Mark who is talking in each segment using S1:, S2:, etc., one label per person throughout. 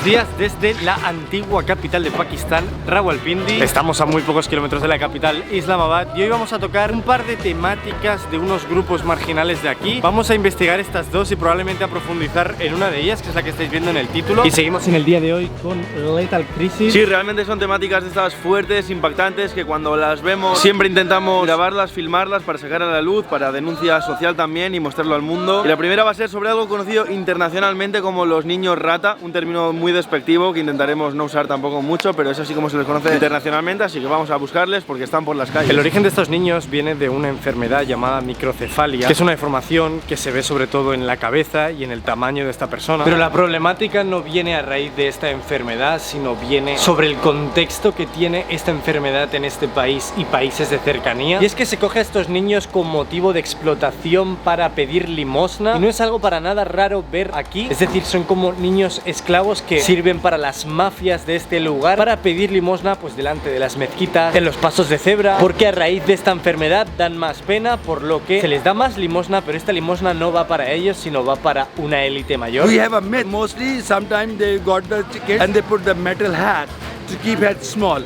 S1: Buenos días desde la antigua capital de Pakistán, Rawalpindi. Estamos a muy pocos kilómetros de la capital, Islamabad, y hoy vamos a tocar un par de temáticas de unos grupos marginales de aquí. Vamos a investigar estas dos y probablemente a profundizar en una de ellas, que es la que estáis viendo en el título. Y seguimos en el día de hoy con Lethal Crisis.
S2: Sí, realmente son temáticas de estas fuertes, impactantes, que cuando las vemos siempre intentamos grabarlas, filmarlas para sacar a la luz, para denuncia social también y mostrarlo al mundo. Y la primera va a ser sobre algo conocido internacionalmente como los niños rata, un término muy despectivo que intentaremos no usar tampoco mucho, pero es así como se les conoce internacionalmente, así que vamos a buscarles porque están por las calles.
S1: El origen de estos niños viene de una enfermedad llamada microcefalia, que es una deformación que se ve sobre todo en la cabeza y en el tamaño de esta persona. Pero la problemática no viene a raíz de esta enfermedad, sino viene sobre el contexto que tiene esta enfermedad en este país y países de cercanía. Y es que se coge a estos niños con motivo de explotación para pedir limosna, y no es algo para nada raro ver aquí. Es decir, son como niños esclavos que sirven para las mafias de este lugar para pedir limosna pues delante de las mezquitas, en los pasos de cebra, porque a raíz de esta enfermedad dan más pena, por lo que se les da más limosna, pero esta limosna no va para ellos, sino va para una élite mayor.
S3: We have a myth. Mostly, sometimes they got the ticket and they put the metal hat to keep it small.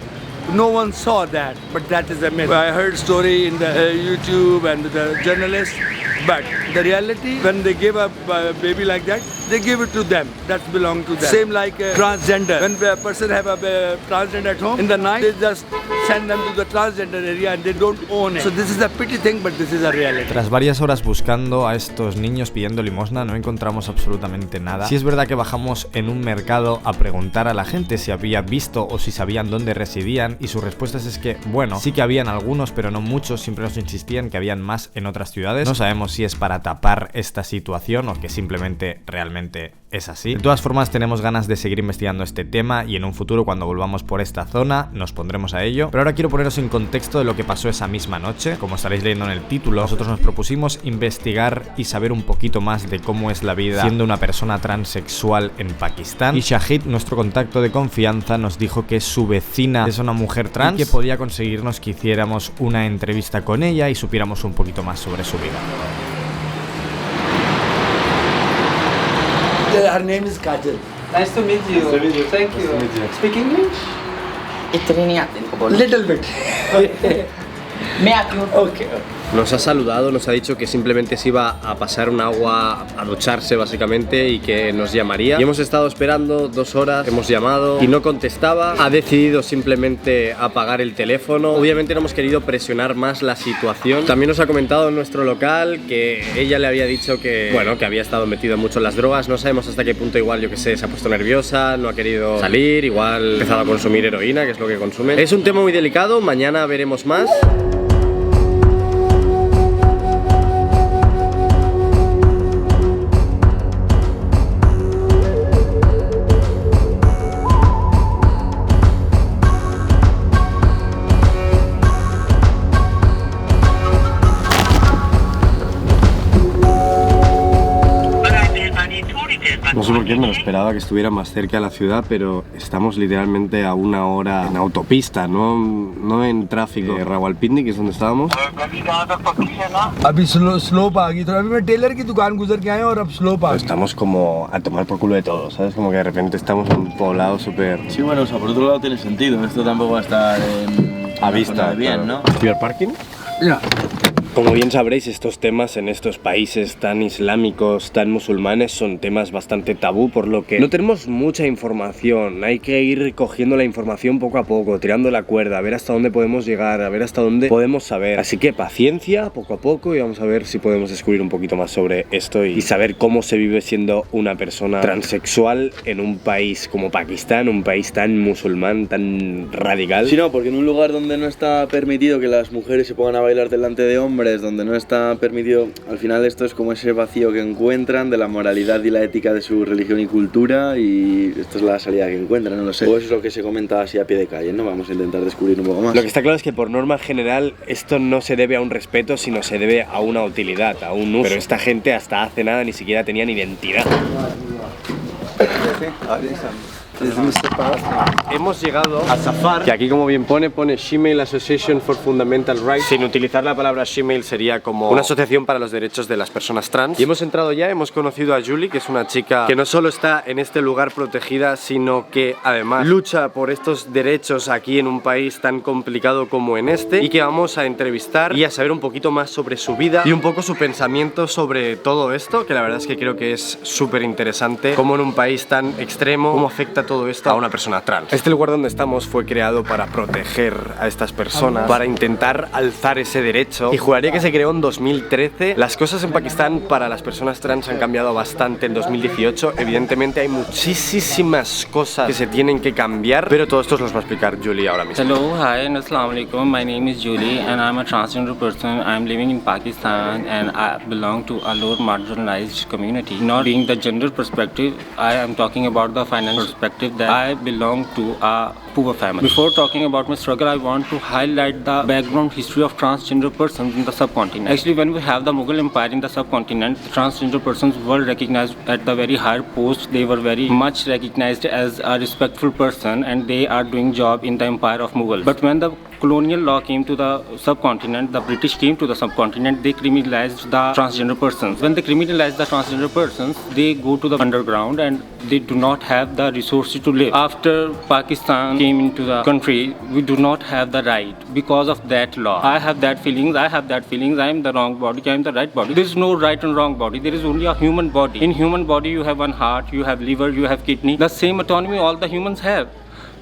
S3: No one saw that, but that is a myth. I heard story in the YouTube and the journalists, but the reality, when they give a baby like that, they give it to them. That belong to them. Same like transgender. When a person have a transgender at home, in the night they just send them to the transgender area and they don't own it. So this is a pity thing, but this is a reality.
S4: Tras varias horas buscando a estos niños pidiendo limosna, no encontramos absolutamente nada. Sí es verdad que bajamos en un mercado a preguntar a la gente si había visto o si sabían dónde residían, y sus respuestas es que, bueno, sí que habían algunos, pero no muchos. Siempre nos insistían que habían más en otras ciudades. No sabemos si es para tapar esta situación o que simplemente realmente es así. De todas formas, tenemos ganas de seguir investigando este tema y en un futuro, cuando volvamos por esta zona, nos pondremos a ello. Pero ahora quiero poneros en contexto de lo que pasó esa misma noche. Como estaréis leyendo en el título, nosotros nos propusimos investigar y saber un poquito más de cómo es la vida siendo una persona transexual en Pakistán. Y Shahid, nuestro contacto de confianza, nos dijo que su vecina es una mujer trans y que podía conseguirnos que hiciéramos una entrevista con ella y supiéramos un poquito más sobre su vida.
S3: Her name is Kajal.
S5: Nice to meet you.
S3: Nice to meet you.
S5: Thank you.
S3: Nice to meet you.
S5: Speak English?
S6: इतनी नहीं आती इनको बोलना
S3: Little bit.
S6: मैं आती हूँ
S3: Okay.
S1: Nos ha saludado, nos ha dicho que simplemente se iba a pasar un agua, a ducharse básicamente, y que nos llamaría. Y hemos estado esperando 2 horas, hemos llamado y no contestaba. Ha decidido simplemente apagar el teléfono. Obviamente no hemos querido presionar más la situación. También nos ha comentado en nuestro local que ella le había dicho que, bueno, que había estado metido mucho en las drogas. No sabemos hasta qué punto, igual, yo que sé, se ha puesto nerviosa, no ha querido salir, igual ha empezado a consumir heroína, que es lo que consume. Es un tema muy delicado, mañana veremos más. No sé por qué me lo esperaba que estuviera más cerca de la ciudad, pero estamos literalmente a 1 hora en autopista, no en tráfico. Rawalpindi, que es donde estábamos.
S3: अभी slope आ गई थोड़ा अभी मैं टेलर की दुकान गुजर के आया और अब slope आ गई.
S1: Estamos como a tomar por culo de todo, ¿sabes? Como que de repente estamos en un poblado súper
S2: Sí, bueno, o sea, por otro lado tiene sentido, esto tampoco va a estar
S1: a vista.
S2: bien, ¿no?
S1: ¿Ciudad parking?
S3: Yeah.
S1: Como bien sabréis, estos temas en estos países tan islámicos, tan musulmanes, son temas bastante tabú, por lo que no tenemos mucha información. Hay que ir cogiendo la información poco a poco, tirando la cuerda, a ver hasta dónde podemos llegar, a ver hasta dónde podemos saber. Así que paciencia, poco a poco, y vamos a ver si podemos descubrir un poquito más sobre esto y saber cómo se vive siendo una persona transexual en un país como Pakistán, un país tan musulmán, tan radical.
S2: Sí, no, porque en un lugar donde no está permitido que las mujeres se pongan a bailar delante de hombres, donde no está permitido, al final esto es como ese vacío que encuentran de la moralidad y la ética de su religión y cultura, y esto es la salida que encuentran, no lo sé. O eso es lo que se comenta así a pie de calle, ¿no? Vamos a intentar descubrir un poco más.
S1: Lo que está claro es que por norma general esto no se debe a un respeto, sino se debe a una utilidad, a un uso. Pero esta gente hasta hace nada ni siquiera tenían identidad. Hemos llegado a Safar, que aquí como bien pone Shemale Association for Fundamental Rights. Sin utilizar la palabra Shemale sería como una asociación para los derechos de las personas trans. Y hemos entrado ya, hemos conocido a Julie, que es una chica que no solo está en este lugar protegida, sino que además lucha por estos derechos aquí en un país tan complicado como en este, y que vamos a entrevistar y a saber un poquito más sobre su vida y un poco su pensamiento sobre todo esto, que la verdad es que creo que es súper interesante cómo en un país tan extremo, cómo afecta todo esto a una persona trans. Este lugar donde estamos fue creado para proteger a estas personas, para intentar alzar ese derecho, y juraría que se creó en 2013. Las cosas en Pakistán para las personas trans han cambiado bastante en 2018. Evidentemente hay muchísimas cosas que se tienen que cambiar, pero todo esto os los va a explicar Julie ahora mismo.
S5: Hello, hi and assalamu alaikum. My name is Julie and I'm a transgender person. I'm living in Pakistan and I belong to a lower marginalized community. Not being the gender perspective, I am talking about the financial perspective that I belong to a poor family. Before talking about my struggle, I want to highlight the background history of transgender persons in the subcontinent. Actually, when we have the Mughal Empire in the subcontinent, the transgender persons were recognized at the very higher post. They were very much recognized as a respectful person and they are doing job in the empire of Mughal. But when the colonial law came to the subcontinent, the British came to the subcontinent, they criminalized the transgender persons. When they criminalized the transgender persons, they go to the underground and they do not have the resources to live. After Pakistan came into the country, we do not have the right because of that law. I have that feelings, I am the wrong body, I am the right body. There is no right and wrong body, there is only a human body. In human body you have one heart, you have liver, you have kidney. The same autonomy all the humans have.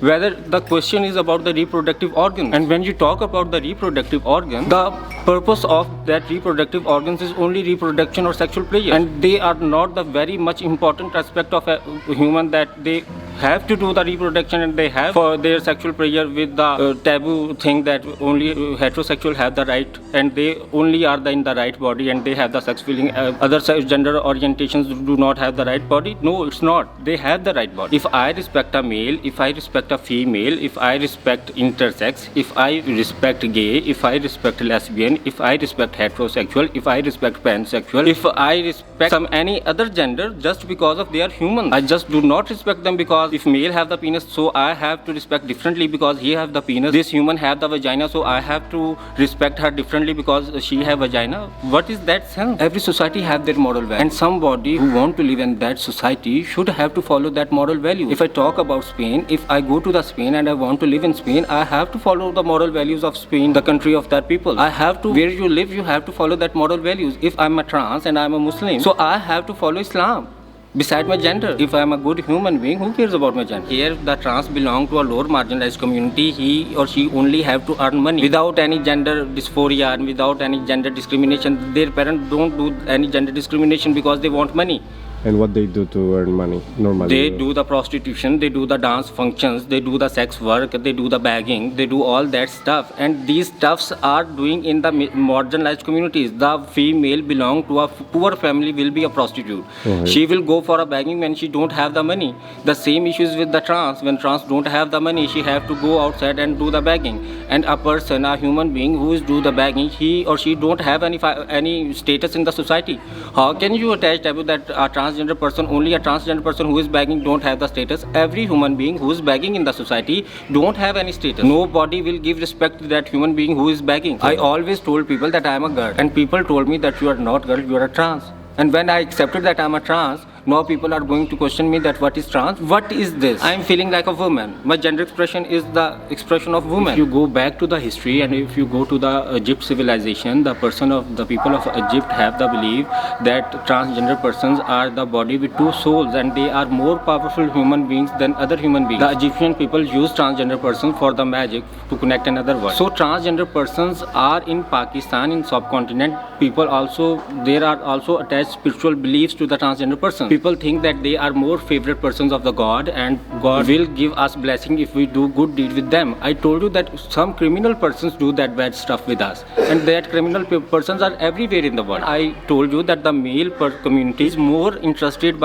S5: Whether the question is about the reproductive organ, and when you talk about the reproductive organ, the purpose of that reproductive organs is only reproduction or sexual pleasure, and they are not the very much important aspect of a human that they have to do the reproduction and they have for their sexual pleasure with the taboo thing that only heterosexual have the right and they only are in the right body and they have the sex feeling. Other gender orientations do not have the right body. No, it's not. They have the right body. If I respect a male, if I respect a female, if I respect intersex, if I respect gay, if I respect lesbian, if I respect heterosexual, if I respect pansexual, if I respect some any other gender just because of they are human, I just do not respect them because if male have the penis, so I have to respect differently because he have the penis. This human have the vagina, so I have to respect her differently because she have vagina. What is that sense? Every society have their moral value, and somebody who want to live in that society should have to follow that moral value. If I talk about Spain, if I go to the Spain and I want to live in Spain, I have to follow the moral values of Spain, the country of that people. I have to, where you live, you have to follow that moral values. If I'm a trans and I'm a Muslim, so I have to follow Islam. Beside my gender, if I am a good human being, who cares about my gender? Here, the trans belong to a lower marginalized community. He or she only have to earn money without any gender dysphoria and without any gender discrimination. Their parents don't do any gender discrimination because they want money.
S1: And what they do to earn money normally?
S5: They do the prostitution, they do the dance functions, they do the sex work, they do the begging, they do all that stuff. And these stuffs are doing in the marginalized communities. The female belong to a poor family will be a prostitute. Mm-hmm. She will go for a begging when she don't have the money. The same issues with the trans. When trans don't have the money, she have to go outside and do the begging. And a person, a human being who is do the begging, he or she don't have any status in the society. How can you attach taboo that a transgender person, only a transgender person who is begging don't have the status? Every human being who is begging in the society don't have any status. Nobody will give respect to that human being who is begging. I always told people that I am a girl, and people told me that you are not girl, you are a trans. And when I accepted that I am a trans, now people are going to question me that what is trans? What is this? I am feeling like a woman. My gender expression is the expression of woman. If you go back to the history and if you go to the Egypt civilization, the people of Egypt have the belief that transgender persons are the body with two souls and they are more powerful human beings than other human beings. The Egyptian people use transgender persons for the magic to connect another world. So transgender persons are in Pakistan, in subcontinent. There are also attached spiritual beliefs to the transgender persons. People think that they are more favorite persons of the God and God will give us blessing if we do good deed with them. I told you that some criminal persons do that bad stuff with us and that criminal persons are everywhere in the world. I told you that the male community is more interested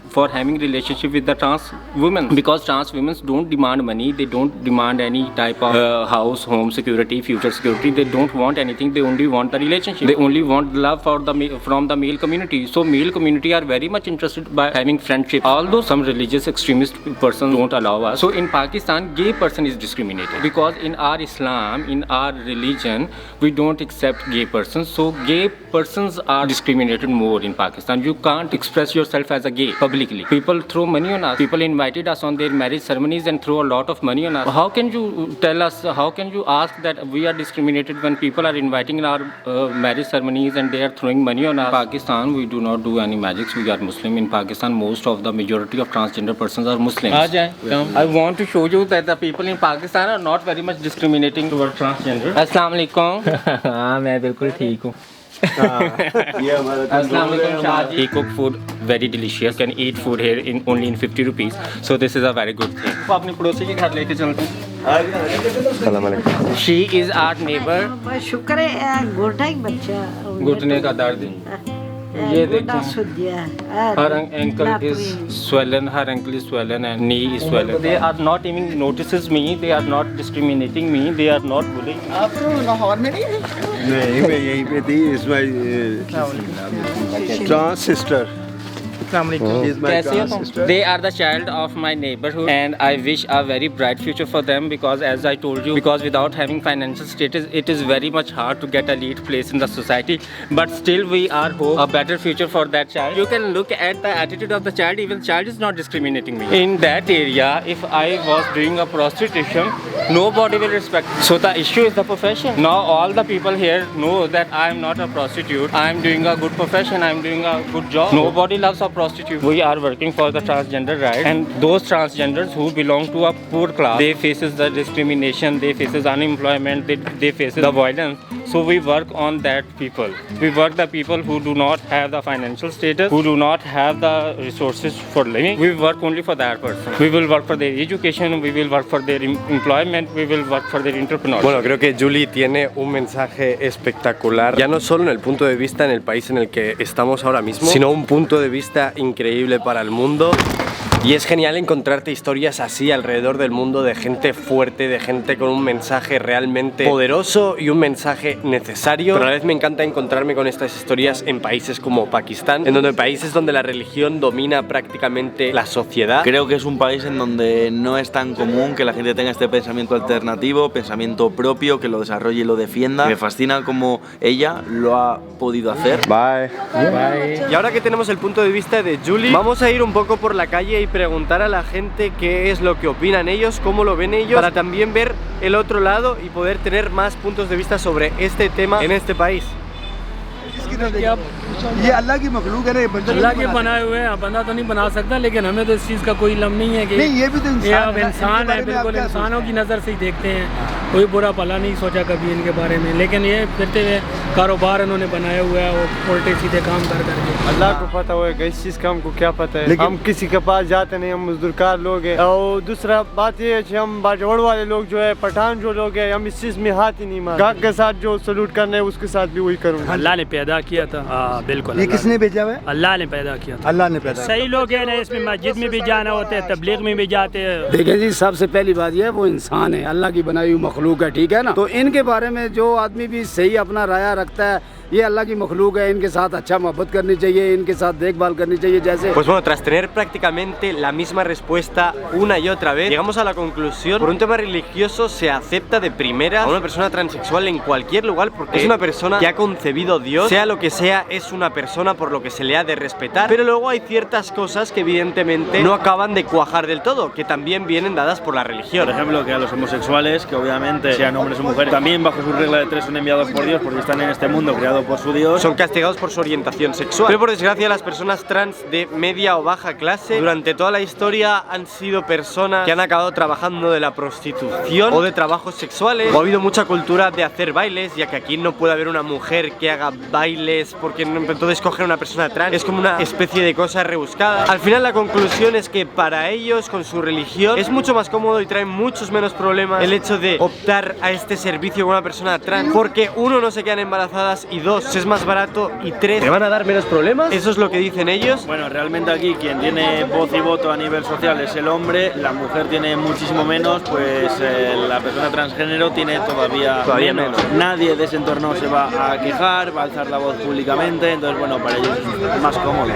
S5: for having relationship with the trans women because trans women don't demand money, they don't demand any type of house, home security, future security. They don't want anything, they only want the relationship. They only want love from the male community. So male community are very much interested discriminated by having friendship. Although some religious extremist persons don't allow us, so in Pakistan, gay person is discriminated because in our Islam, in our religion, we don't accept gay persons. So gay persons are discriminated more in Pakistan. You can't express yourself as a gay publicly. People throw money on us. People invited us on their marriage ceremonies and throw a lot of money on us. How can you tell us? How can you ask that we are discriminated when people are inviting in our marriage ceremonies and they are throwing money on us? Pakistan, we do not do any magics. We are Muslim. In Pakistan, most of the majority of transgender persons are Muslims. Come. I want to show you that the people in Pakistan are not very much discriminating towards transgender. Assalamu alaikum. हाँ मैं बिल्कुल ठीक हूँ. He cook food very delicious. Can eat food here in only in 50 rupees. So this is a very good thing. वो अपनी पड़ोसी के घर लेके चलते हैं. She is our neighbor.
S7: शुक्र है गोटा ही बच्चा.
S5: घुटने का दर्द. ये देखिए. Her ankle is swollen. Her ankle is swollen and knee is swollen. They are not even notices me. They are not discriminating me. They are not bullying.
S8: आप तो लाहौर में नहीं? नहीं मैं यहीं पे थी. Is my trans sister.
S5: They are the child of my neighborhood and I wish a very bright future for them because as I told you, because without having financial status, it is very much hard to get a lead place in the society. But still we are hope a better future for that child. You can look at the attitude of the child, even the child is not discriminating me. In that area, if I was doing a prostitution, nobody will respect me. So the issue is the profession. Now all the people here know that I am not a prostitute. I am doing a good profession. I am doing a good job. Nobody loves a prostitute. We are working for the transgender rights, and those transgenders who belong to a poor class, they faces the discrimination, they faces unemployment, they faces the violence. So we work on that people. We work the people who do not have the financial status, who do not have the resources for living. We work only for that person. We will work for their education, we will work for their employment, we will work for their entrepreneurship.
S1: Bueno, creo que Julie tiene un mensaje espectacular, ya no solo en el punto de vista en el país en el que estamos ahora mismo, sino un punto de vista increíble para el mundo. Y es genial encontrarte historias así alrededor del mundo de gente fuerte, de gente con un mensaje realmente poderoso y un mensaje necesario. Pero a la vez me encanta encontrarme con estas historias en países como Pakistán, en donde países donde la religión domina prácticamente la sociedad.
S2: Creo que es un país en donde no es tan común que la gente tenga este pensamiento alternativo, pensamiento propio, que lo desarrolle y lo defienda. Me fascina cómo ella lo ha podido hacer.
S1: Bye. Bye. Y ahora que tenemos el punto de vista de Julie, vamos a ir un poco por la calle y preguntar a la gente qué es lo que opinan ellos, cómo lo ven ellos, para también ver el otro lado y poder tener más puntos de vista sobre este tema en este país.
S3: ये अल्लाह की मखलूक है ना, ये
S9: अल्लाह के बनाए हुए हैं. बंदा तो नहीं बना सकता, लेकिन हमें तो इस चीज़ का कोई इल्म नहीं है कि
S3: नहीं, ये भी तो
S9: इंसान है. बिल्कुल इंसानों की नज़र से ही देखते हैं. कोई बुरा भला नहीं सोचा कभी इनके बारे में, लेकिन ये फिरते हुए कारोबार इन्होंने बनाया हुआ है और उल्टे सीधे काम कर करके.
S10: अल्लाह को पता होगा इस चीज़ का, हमको क्या पता है. हम किसी के पास जाते नहीं, हम मजदूरकार लोग हैं. और दूसरा बात ये है कि हम बाजवाड़ वाले लोग जो है, पठान जो लोग हैं, हम इस चीज़ में हाथ ही नहीं मारते. गाहक के साथ जो सलूट करना है उसके साथ भी वही करूँगा.
S9: अल्लाह ने पैदा किया था. बिल्कुल.
S3: ये किसने भेजा हुआ है?
S9: अल्लाह ने पैदा किया था.
S3: अल्लाह ने पैदा.
S9: सही लोग हैं ना, इसमें मस्जिद में भी जाना होता है, तबलीग में भी जाते हैं.
S11: देखिए जी, सबसे पहली बात ये है वो इंसान है, अल्लाह की बनाई हुई मखलूक है, ठीक है ना. तो इनके बारे में जो आदमी भी सही अपना राय रखता है, ये अल्लाह की मखलूक है, इनके साथ अच्छा मोहब्बत करनी चाहिए, इनके साथ देखभाल करनी चाहिए. जैसे
S1: Pues bueno, tras tener prácticamente la misma respuesta una y otra vez, llegamos a la conclusión: por un tema religioso se acepta de primera a una persona transexual en cualquier lugar porque es una persona que ha concebido Dios, sea lo que sea, es una persona por lo que se le ha de respetar. Pero luego hay ciertas cosas que evidentemente no acaban de cuajar del todo, que también vienen dadas por la religión.
S2: Por ejemplo, que a los homosexuales, que obviamente sean hombres o mujeres, también bajo su regla de tres son enviados por Dios porque están en este mundo creado por su Dios,
S1: son castigados por su orientación sexual. Pero por desgracia las personas trans de media o baja clase durante toda la historia han sido personas que han acabado trabajando de la prostitución o de trabajos sexuales, o ha habido mucha cultura de hacer bailes, ya que aquí no puede haber una mujer que haga bailes porque entonces coger a una persona trans es como una especie de cosa rebuscada. Al final la conclusión es que para ellos, con su religión, es mucho más cómodo y trae muchos menos problemas el hecho de optar a este servicio con una persona trans, porque uno, no se quedan embarazadas, y dos, es más barato, y tres, ¿te van a dar menos problemas? Eso es lo que dicen ellos.
S2: Bueno, realmente aquí quien tiene voz y voto a nivel social es el hombre, la mujer tiene muchísimo menos, pues la persona transgénero tiene todavía menos. Nadie de ese entorno se va a quejar, va a alzar la voz públicamente, entonces bueno, para ellos es más cómodo.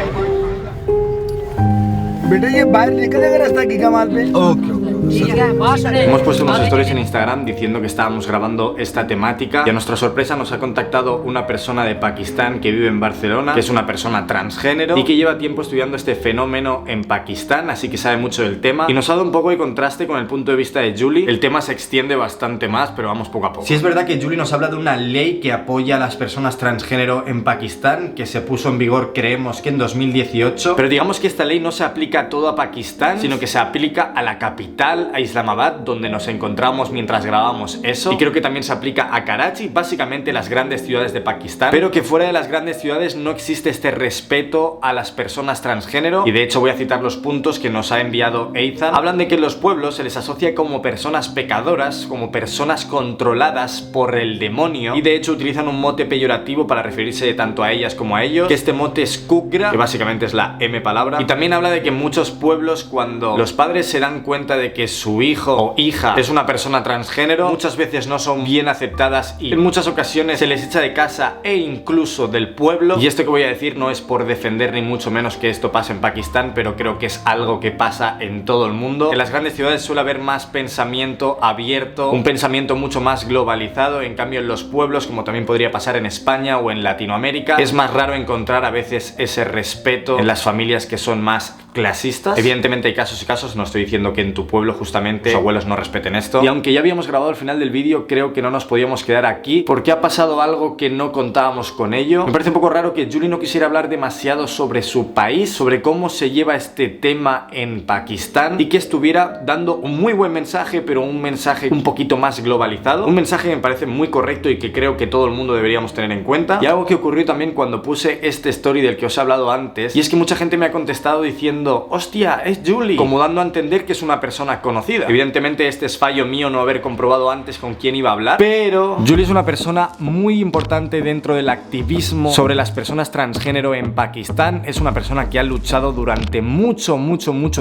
S3: बेटा ये बाहर निकलेगा रास्ता की कमाल पे okay
S4: Hemos puesto unos stories en Instagram diciendo que estábamos grabando esta temática y a nuestra sorpresa nos ha contactado una persona de Pakistán que vive en Barcelona, que es una persona transgénero y que lleva tiempo estudiando este fenómeno en Pakistán, así que sabe mucho del tema y nos ha dado un poco de contraste con el punto de vista de Julie. El tema se extiende bastante más, pero vamos poco a poco. Sí, es verdad que Julie nos habla de una ley que apoya a las personas transgénero en Pakistán, que se puso en vigor, creemos que en 2018, pero digamos que esta ley no se aplica a todo a Pakistán, sino que se aplica a la capital, a Islamabad, donde nos encontramos mientras grabamos eso, y creo que también se aplica a Karachi, básicamente las grandes ciudades de Pakistán, pero que fuera de las grandes ciudades no existe este respeto a las personas transgénero. Y de hecho voy a citar los puntos que nos ha enviado Ethan. Hablan de que en los pueblos se les asocia como personas pecadoras, como personas controladas por el demonio, y de hecho utilizan un mote peyorativo para referirse tanto a ellas como a ellos, que este mote es kugra, que básicamente es la M palabra. Y también habla de que en muchos pueblos, cuando los padres se dan cuenta de que su hijo o hija es una persona transgénero, muchas veces no son bien aceptadas y en muchas ocasiones se les echa de casa e incluso del pueblo. Y esto que voy a decir no es por defender ni mucho menos que esto pase en Pakistán, pero creo que es algo que pasa en todo el mundo. En las grandes ciudades suele haber más pensamiento abierto, un pensamiento mucho más globalizado. En cambio en los pueblos, como también podría pasar en España o en Latinoamérica, es más raro encontrar a veces ese respeto en las familias que son más clasistas. Evidentemente hay casos y casos, no estoy diciendo que en tu pueblo justamente los abuelos no respeten esto. Y aunque ya habíamos grabado el final del vídeo, creo que no nos podíamos quedar aquí porque ha pasado algo que no contábamos con ello. Me parece un poco raro que Julie no quisiera hablar demasiado sobre su país, sobre cómo se lleva este tema en Pakistán, y que estuviera dando un muy buen mensaje, pero un mensaje un poquito más globalizado, un mensaje que me parece muy correcto y que creo que todo el mundo deberíamos tener en cuenta. Y algo que ocurrió también cuando puse este story del que os he hablado antes, y es que mucha gente me ha contestado diciendo: hostia, es Julie, como dando a entender que es una persona conocida. Evidentemente este es fallo mío no haber comprobado antes con quién iba a hablar, pero Julie es una persona muy importante dentro del activismo sobre las personas transgénero en Pakistán. Es una persona que ha luchado durante mucho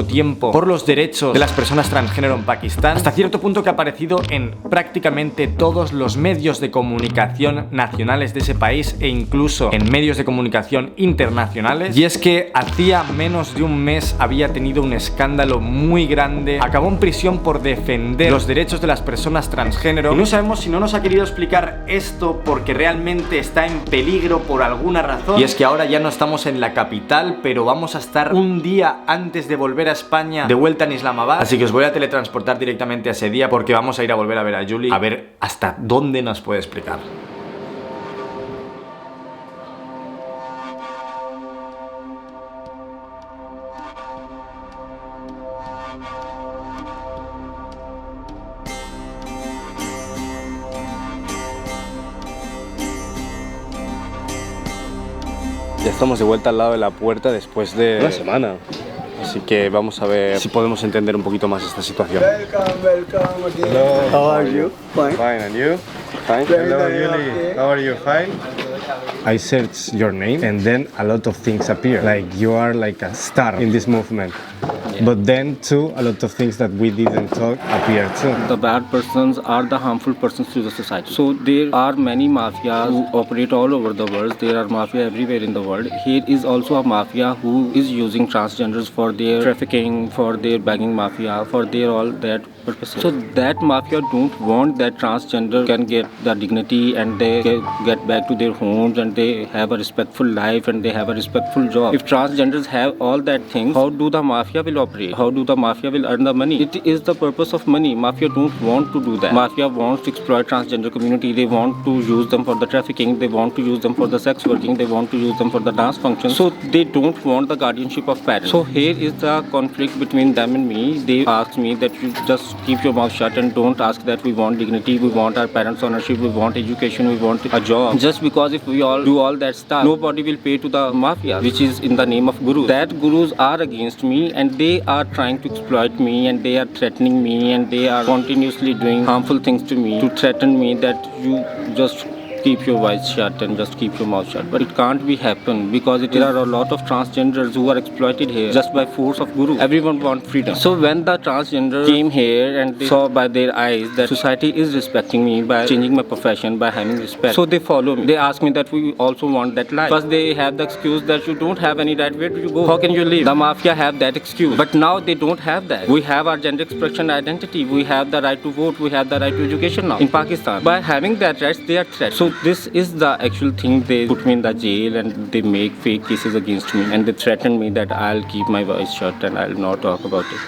S4: tiempo por los derechos de las personas transgénero en Pakistán, hasta cierto punto que ha aparecido en prácticamente todos los medios de comunicación nacionales de ese país e incluso en medios de comunicación internacionales. Y es que hacía menos de un mes había tenido un escándalo muy grande, acabó en prisión por defender los derechos de las personas transgénero, y no sabemos si no nos ha querido explicar esto porque realmente está en peligro por alguna razón. Y es que ahora ya no estamos en la capital, pero vamos a estar un día antes de volver a España de vuelta en Islamabad, así que os voy a teletransportar directamente a ese día porque vamos a ir a volver a ver a Julie, a ver hasta dónde nos puede explicar.
S1: Ya estamos de vuelta al lado de la puerta después de una semana. Así que vamos a ver si podemos entender un poquito más esta situación.
S3: Welcome again. Hello.
S8: How are you?
S3: Fine.
S8: Fine, and you?
S1: Fine.
S8: Hello, Julie. How are you? Fine?
S1: I searched your name and then a lot of things appear. Like you are like a star in this movement. But then too, a lot of things that we didn't talk appear too.
S5: The bad persons are the harmful persons to the society. So there are many mafias who operate all over the world. There are mafia everywhere in the world. Here is also a mafia who is using transgenders for their trafficking, for their begging mafia, for their all that purposes. So that mafia don't want that transgender can get the dignity and they get back to their homes and they have a respectful life and they have a respectful job. If transgenders have all that things, how do the mafia will operate? How do the mafia will earn the money? It is the purpose of money. Mafia don't want to do that. Mafia wants to exploit transgender community. They want to use them for the trafficking. They want to use them for the sex working. They want to use them for the dance functions. So they don't want the guardianship of parents. So here is the conflict between them and me. They ask me that you just keep your mouth shut and don't ask that we want dignity, we want our parents' ownership, we want education, we want a job. Just because if we all do all that stuff, nobody will pay to the mafia, which is in the name of gurus. That gurus are against me and they are trying to exploit me and they are threatening me and they are continuously doing harmful things to me to threaten me that you just keep your voice shut and just keep your mouth shut. But it can't be happen because there are a lot of transgenders who are exploited here just by force of guru. Everyone wants freedom. So when the transgender came here and they saw by their eyes that society is respecting me by changing my profession, by having respect, so they follow me. They ask me that we also want that life. First they have the excuse that you don't have any right. Where do you go? How can you live? The mafia have that excuse. But now they don't have that. We have our gender expression identity. We have the right to vote. We have the right to education now in Pakistan. By having that rights, they are threatened. So this is the actual thing. They put me in the jail and they make fake cases against me and they threaten me that I'll keep my voice shut and I'll not talk about it.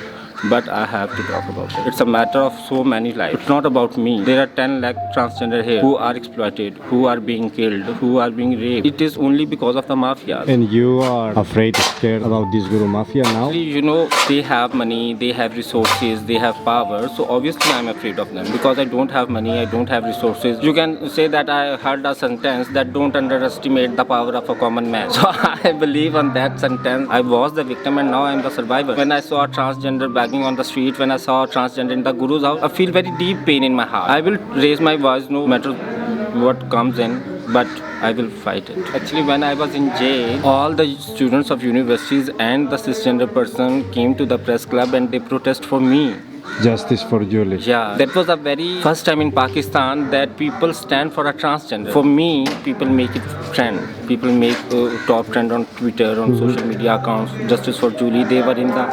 S5: But I have to talk about it. It's a matter of so many lives. It's not about me. There are 10 lakh transgender here who are exploited, who are being killed, who are being raped. It is only because of the mafia.
S12: And you are afraid, scared about this guru mafia now?
S5: You know, they have money, they have resources, they have power. So obviously I'm afraid of them because I don't have money, I don't have resources. You can say that I heard a sentence that don't underestimate the power of a common man. So I believe on that sentence. I was the victim and now I'm the survivor. When I saw a transgender back on the street, when I saw transgender in the guru's house, I feel very deep pain in my heart. I will raise my voice no matter what comes in, but I will fight it. Actually, when I was in jail, all the students of universities and the cisgender person came to the press club and they protest for me.
S12: Justice for Julie.
S5: Yeah, that was the very first time in Pakistan that people stand for a transgender. For me, people make it trend. People make top trend on Twitter, on social media accounts. Justice for Julie, they were in the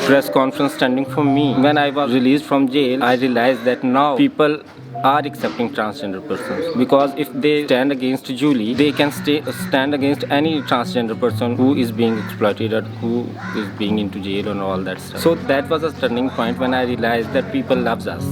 S5: press conference standing for me. When I was released from jail, I realized that now people are accepting transgender persons because if they stand against Julie, they can stand against any transgender person who is being exploited or who is being into jail and all that stuff. So that was a turning point when I realized that people loves us.